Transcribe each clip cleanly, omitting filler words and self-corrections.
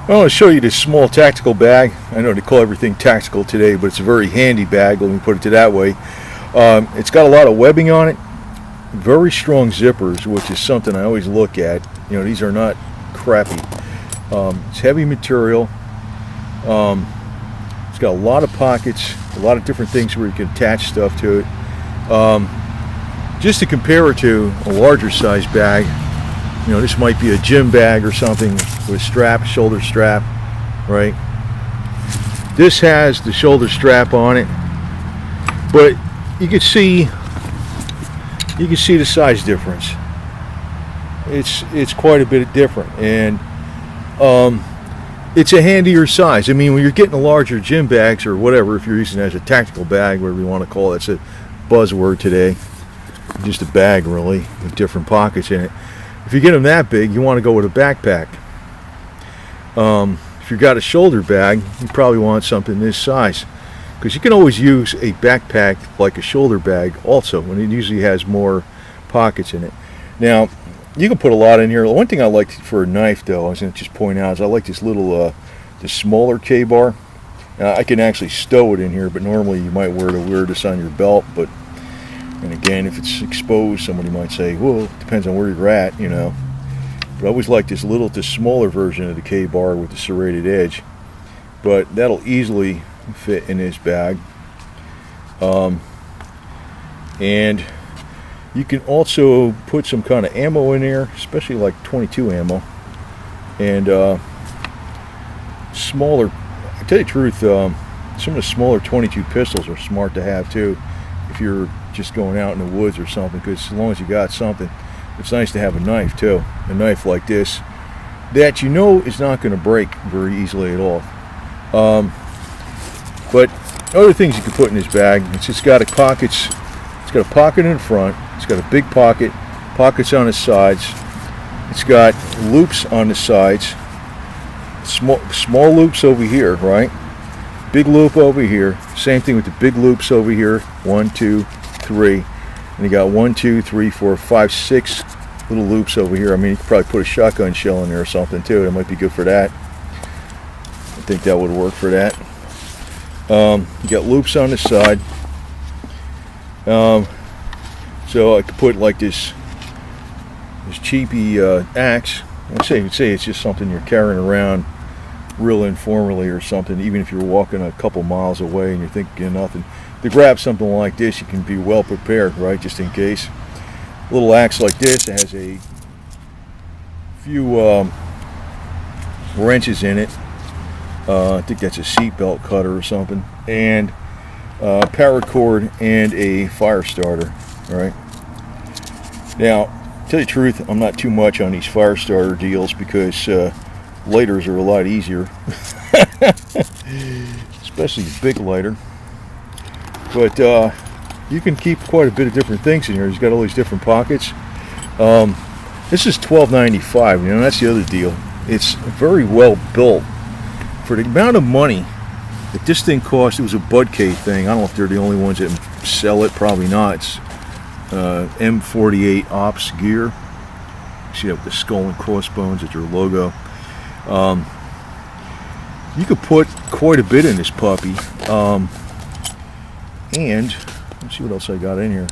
I want to show you this small tactical bag. I know they call everything tactical today, but it's a very handy bag, let me put it that way. It's got a lot of webbing on it, very strong zippers, which is something I always look at. You know, these are not crappy. It's heavy material. It's got a lot of pockets, a lot of different things where you can attach stuff to it. Just to compare it to a larger size bag, you know, this might be a gym bag or something with strap, shoulder strap, right? This has the shoulder strap on it, but you can see the size difference. It's quite a bit different, and it's a handier size. I mean, when you're getting the larger gym bags or whatever, if you're using it as a tactical bag, whatever you want to call it, it's a buzzword today. Just a bag, really, with different pockets in it. If you get them that big, you want to go with a backpack. If you've got a shoulder bag, you probably want something this size, because you can always use a backpack like a shoulder bag also, and it usually has more pockets in it. Now, you can put a lot in here. One thing I like for a knife, though, I was going to just point out, is I like this little, this smaller KABAR. I can actually stow it in here, but normally you might wear this on your belt. But, and again, if it's exposed, somebody might say, well, it depends on where you're at, you know. But I always like this smaller version of the KABAR with the serrated edge. But that'll easily fit in this bag. And you can also put some kind of ammo in there, especially like 22 ammo. And smaller, I tell you the truth, some of the smaller 22 pistols are smart to have too, if you're just going out in the woods or something, because as long as you got something, it's nice to have a knife too. A knife like this that you know is not going to break very easily at all. But other things you can put in this bag, it's just got pockets. It's got a pocket in front. It's got a big pocket, pockets on the sides. It's got loops on the sides. Small loops over here, right? Big loop over here. Same thing with the big loops over here. 1, 2, 3. And you got 1, 2, 3, 4, 5, 6 little loops over here. I mean, you could probably put a shotgun shell in there or something too. That might be good for that. I think that would work for that. You got loops on the side. So I could put like this cheapy axe. Let's say it's just something you're carrying around real informally or something, even if you're walking a couple miles away and you're thinking of nothing. To grab something like this, you can be well prepared, right, just in case. A little axe like this has a few wrenches in it. I think that's a seatbelt cutter or something, and paracord and a fire starter. Right now, to tell you the truth, I'm not too much on these fire starter deals, because lighters are a lot easier, especially a big lighter. But you can keep quite a bit of different things in here. He's got all these different pockets. This is $12.95. You know, that's the other deal. It's very well built for the amount of money that this thing cost. It was a BudK thing. I don't know if they're the only ones that sell it. Probably not. It's M48 Ops gear. See that with the skull and crossbones at your logo. You could put quite a bit in this puppy. And let's see what else I got in here.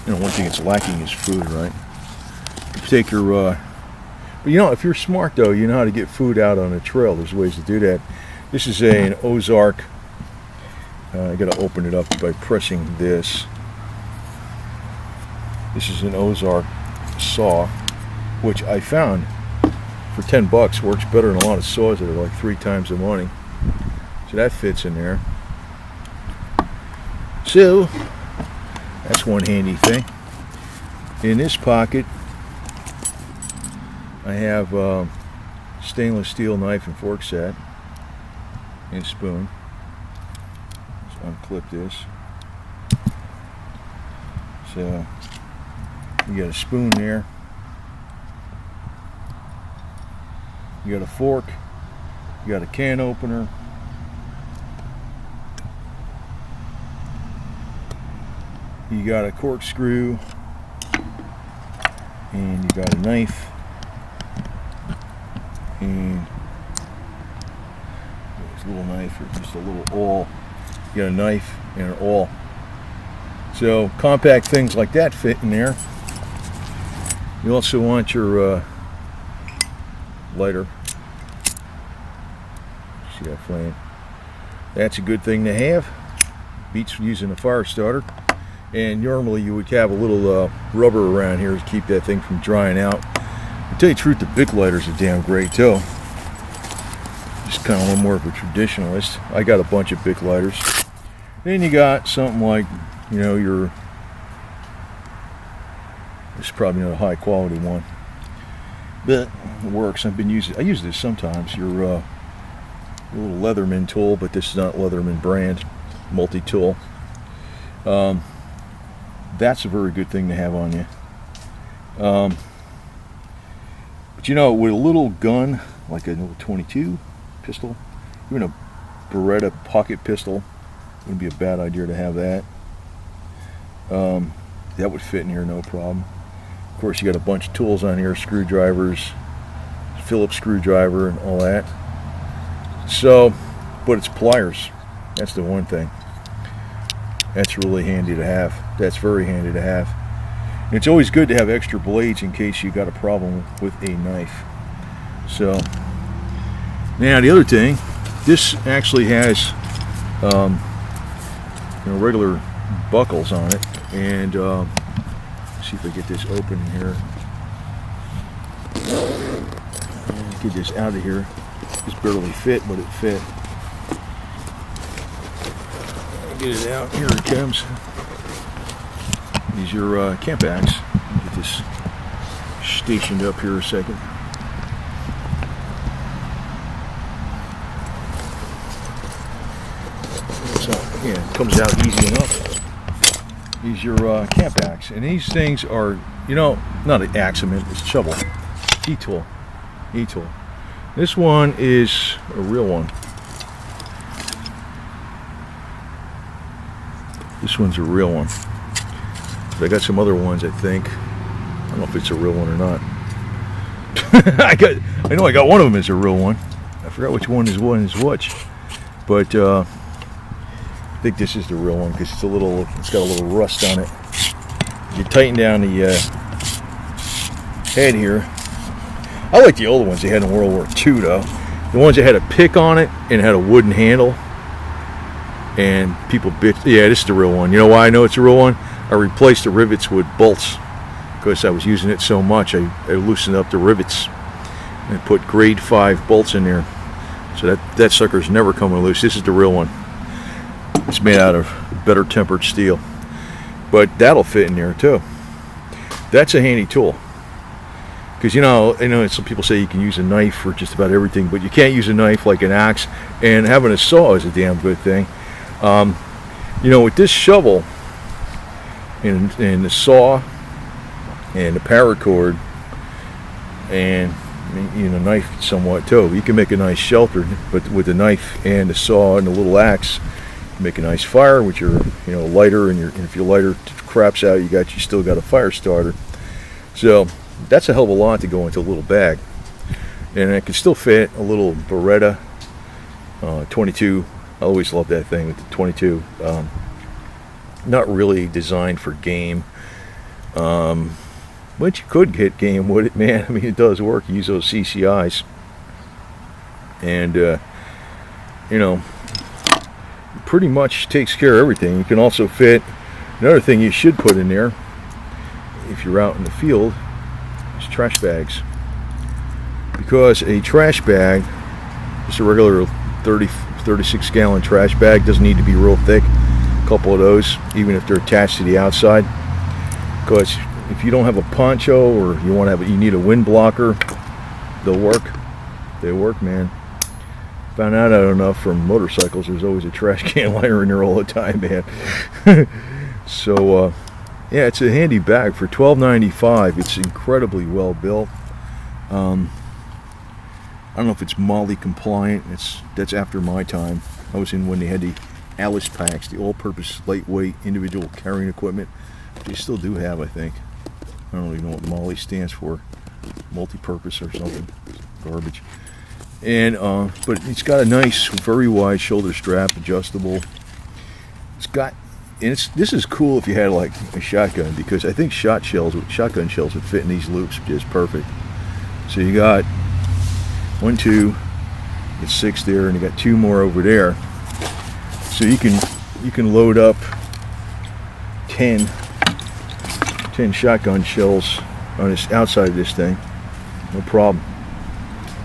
You know, one thing it's lacking is food, right? You take your but you know, if you're smart though, you know how to get food out on a trail. There's ways to do that. This is an Ozark. I got to open it up by pressing this. This is an Ozark saw, which I found for $10 works better than a lot of saws that are like 3 times the money. So that fits in there. So that's one handy thing. In this pocket, I have stainless steel knife and fork set and spoon. Let's unclip this. So you got a spoon there. You got a fork. You got a can opener. You got a corkscrew. And you got a knife. And there's a little knife or just a little awl. You got a knife and an awl. So compact things like that fit in there. You also want your lighter. See that flame? That's a good thing to have. Beats using a fire starter. And normally you would have a little rubber around here to keep that thing from drying out. To tell you the truth, the BudK lighters are damn great too. Just kind of a little more of a traditionalist. I got a bunch of BudK lighters. Then you got something like, you know, your, it's probably not a high quality one, but it works. I use this sometimes. Your little Leatherman tool, but this is not Leatherman brand, multi-tool. That's a very good thing to have on you. But you know, with a little gun, like a little 22 pistol, even a Beretta pocket pistol, wouldn't be a bad idea to have that. That would fit in here no problem. Of course, you got a bunch of tools on here, screwdrivers, Phillips screwdriver and all that. So, but it's pliers. That's the one thing. That's really handy to have. That's very handy to have. And it's always good to have extra blades in case you got a problem with a knife. So, now the other thing, this actually has you know, regular buckles on it, and let's see if I get this open here. Get this out of here. This barely fit, but it fit. Get it out. Here it comes. These are your camp bags. Get this stationed up here a second. So, yeah, it comes out easy enough. These are your camp bags, and these things are, you know, not an accident. It's a shovel, E-tool, E-tool. This one is a real one. This one's a real one. But I got some other ones, I think. I don't know if it's a real one or not. I know I got one of them as a real one. I forgot which one is which. But I think this is the real one because it's got a little rust on it. You tighten down the head here. I like the older ones they had in World War II though. The ones that had a pick on it and had a wooden handle. And people bitch. Yeah, this is the real one. You know why I know it's a real one? I replaced the rivets with bolts because I was using it so much. I loosened up the rivets and put grade 5 bolts in there. So that sucker's never coming loose. This is the real one. It's made out of better tempered steel. But that'll fit in there too. That's a handy tool. Because you know, some people say you can use a knife for just about everything, but you can't use a knife like an axe. And having a saw is a damn good thing. You know, with this shovel and the saw and the paracord and you know, knife somewhat too, you can make a nice shelter. But with the knife and the saw and the little axe, you make a nice fire with your, you know, lighter, and if your lighter craps out, you still got a fire starter. So that's a hell of a lot to go into a little bag, and it can still fit a little Beretta 22. I always love that thing with the 22. Not really designed for game, but you could get game with it, man. I mean, it does work. You use those CCIs, and you know, pretty much takes care of everything. You can also fit, another thing you should put in there if you're out in the field is trash bags, because a trash bag, just a regular 36 gallon trash bag, doesn't need to be real thick. A couple of those, even if they're attached to the outside, because if you don't have a poncho or you need a wind blocker, they'll work. They work, man. Found out enough from motorcycles, there's always a trash can liner in there all the time, man. So yeah, it's a handy bag for $12.95. It's incredibly well built. I don't know if it's MOLLE compliant. That's after my time. I was in when they had the Alice packs, the all-purpose lightweight individual carrying equipment. They still do have, I think. I don't even know what MOLLE stands for. Multi-purpose or something. garbage. And but it's got a nice, very wide shoulder strap, adjustable. It's got, and this is cool if you had like a shotgun, because I think shotgun shells would fit in these loops just perfect. So you got 1, 2, get 6 there, and you got 2 more over there. So you can load up 10 shotgun shells on this outside of this thing, no problem.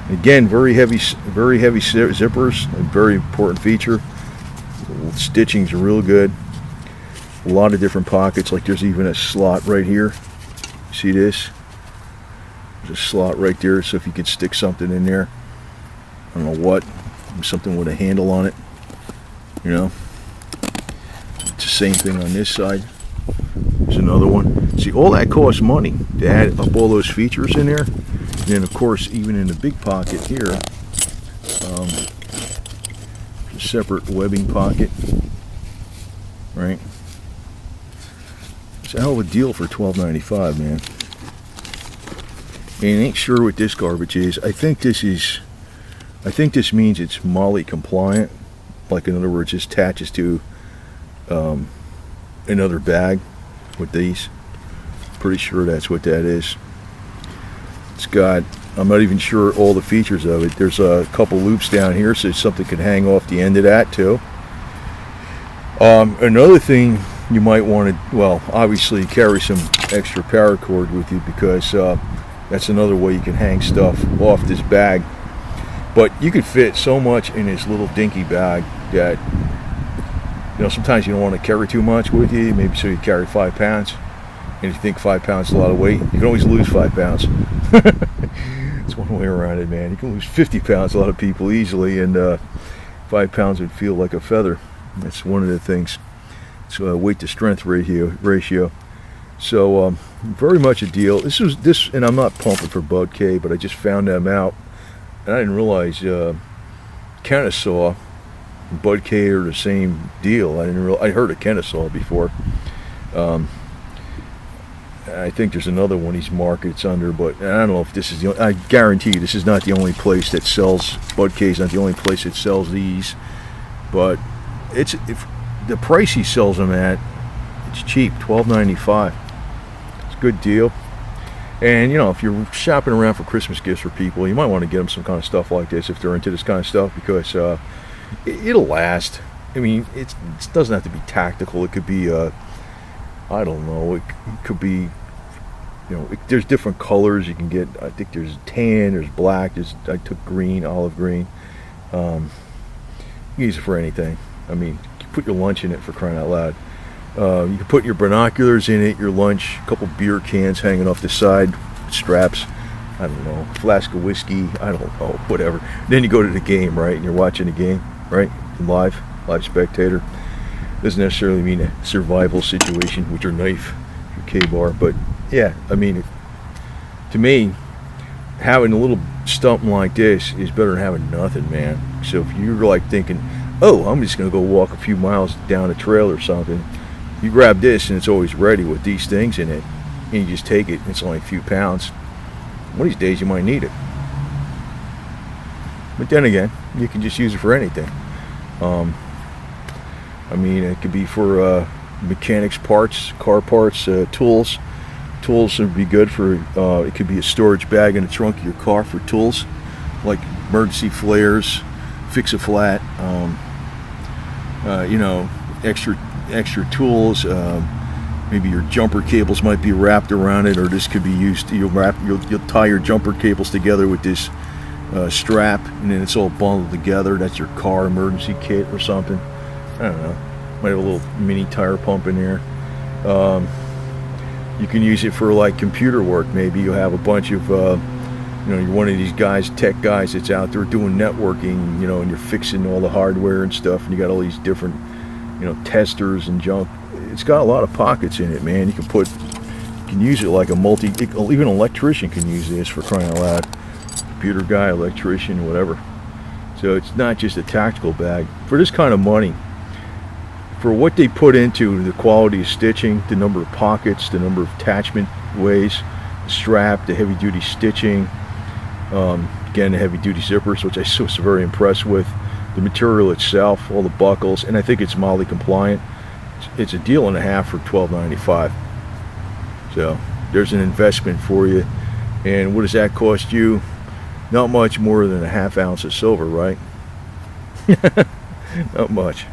Again, very heavy zippers, a very important feature. The stitchings are real good. A lot of different pockets, like there's even a slot right here. See this? There's a slot right there, so if you could stick something in there, I don't know what, something with a handle on it, you know. It's the same thing on this side. There's another one. See, all that costs money to add up all those features in there. And then, of course, even in the big pocket here, a separate webbing pocket, right? It's a hell of a deal for $12.95, man. And I ain't sure what this garbage is. I think this means it's MOLLE compliant. Like, in other words, it attaches to another bag with these. Pretty sure that's what that is. It's got, I'm not even sure all the features of it. There's a couple loops down here, so something can hang off the end of that too. Another thing you might want to, well, obviously carry some extra paracord with you, because that's another way you can hang stuff off this bag. But you could fit so much in this little dinky bag that, you know, sometimes you don't want to carry too much with you. Maybe so you carry 5 pounds. And if you think 5 pounds is a lot of weight, you can always lose 5 pounds. It's one way around it, man. You can lose 50 pounds, a lot of people, easily, and 5 pounds would feel like a feather. That's one of the things. It's weight to strength ratio. So very much a deal. This, and I'm not pumping for BudK, but I just found them out, and I didn't realize Kennesaw and BudK are the same deal. I heard of Kennesaw before. I think there's another one he's markets under, but I don't know if this is the only, I guarantee you this is not the only place that sells, BudK is not the only place that sells these, but if the price he sells them at, it's cheap, $12.95. It's a good deal. And you know, if you're shopping around for Christmas gifts for people, you might want to get them some kind of stuff like this if they're into this kind of stuff, because it'll last. I mean, it doesn't have to be tactical. It could be I don't know, it could be, you know, there's different colors you can get. I think there's tan, there's black, I took green, olive green. You can use it for anything. I mean, you put your lunch in it, for crying out loud. You can put your binoculars in it, your lunch, a couple beer cans hanging off the side, straps, I don't know, flask of whiskey, I don't know, whatever. Then you go to the game, right, and you're watching the game, right, live spectator. Doesn't necessarily mean a survival situation with your knife, your KABAR, but yeah, I mean, to me, having a little something like this is better than having nothing, man. So if you're like thinking, oh, I'm just gonna go walk a few miles down a trail or something, you grab this and it's always ready with these things in it, and you just take it, and it's only a few pounds. One of these days you might need it. But then again, you can just use it for anything. I mean, it could be for mechanics parts, car parts, tools. Tools would be good for, it could be a storage bag in the trunk of your car for tools, like emergency flares, fix-a-flat, you know, extra tools. Maybe your jumper cables might be wrapped around it, or this could be used, you'll tie your jumper cables together with this strap, and then it's all bundled together. That's your car emergency kit or something. I don't know, might have a little mini tire pump in there. You can use it for like computer work. Maybe you have a bunch of, you know, you're one of these guys, tech guys that's out there doing networking, you know, and you're fixing all the hardware and stuff, and you got all these different, you know, testers and junk. It's got a lot of pockets in it, man. You can use it like a even an electrician can use this, for crying out loud. Computer guy, electrician, whatever. So it's not just a tactical bag. For this kind of money, for what they put into the quality of stitching, the number of pockets, the number of attachment ways, the strap, the heavy duty stitching, Again, the heavy duty zippers, which I was very impressed with. The material itself, all the buckles, and I think it's MOLLE compliant. It's a deal and a half for $12.95. So there's an investment for you. And what does that cost you? Not much more than a half ounce of silver, right? Not much.